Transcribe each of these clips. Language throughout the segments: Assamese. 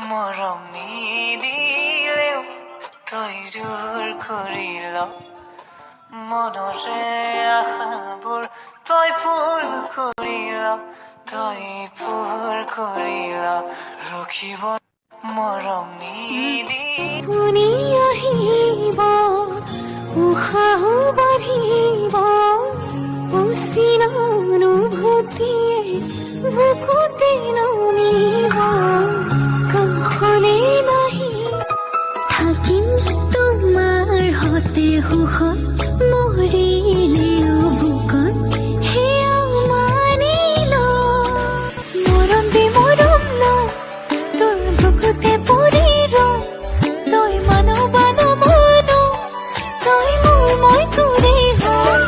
মৰম নিদিলেও তই জোৰ কৰি ল মনৰে আশাবোৰ তই পূৰ কৰি ল তই পূৰ কৰি ল ৰখিব মৰম নিদি শুনি আহিব উশাহ বাঢ়িব অচিন অনুভূতিয়ে বুকুতে নামিব কাষলে নাহি থাকিম তোমাৰ হতে সুখত মৰিলেও বুকত সেয়া মানিল মৰম দি মৰম ন তোৰ বুকুতে পৰি ৰম তই মানবা নমানো তই মোৰ মই তোৰে হয়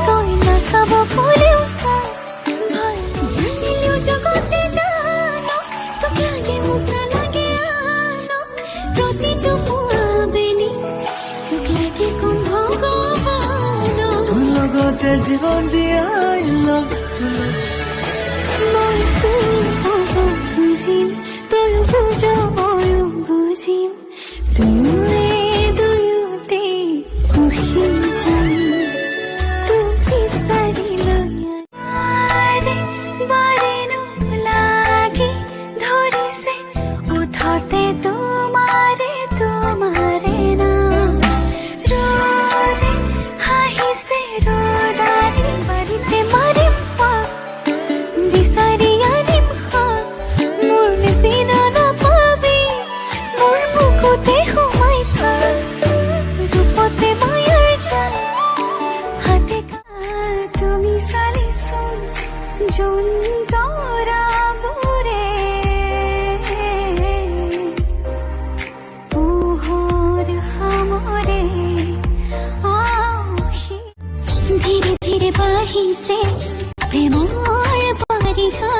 তই নাচাব ক'লেও চা ভাল জানিলেও জগতে জানক তোক লাগে মোক নালাগে আনক প্ৰতিটো পুৱা বেলি তোক লাগে কম ভগৱানক তোৰ লগতে জীৱন জীয়াই ল'ম মই তোৰ বুজিম তই বুজ ময়ো বুজিম দুয়োৱে দুয়োতে সুখী হ'ম তোক বিচাৰি লৈ বাৰেনো লাগি ধৰিছে ওঠতে তোমাৰে নাম ৰ'দে হাঁহিছে ৰ'দানি বাৰীতে মাৰিম পাক বিচাৰি আনিম খাক মোৰ নিচিনা নাপাবি মোৰ বুকুতে সোমাই থাক ৰূপতে মায়াৰ জাল হাতে তুমি চালিচোন যোন তৰাবোৰে পোহৰ সামৰে ধীৰে ধীৰে বাঢ়িছে প্ৰেমৰ বাৰিষা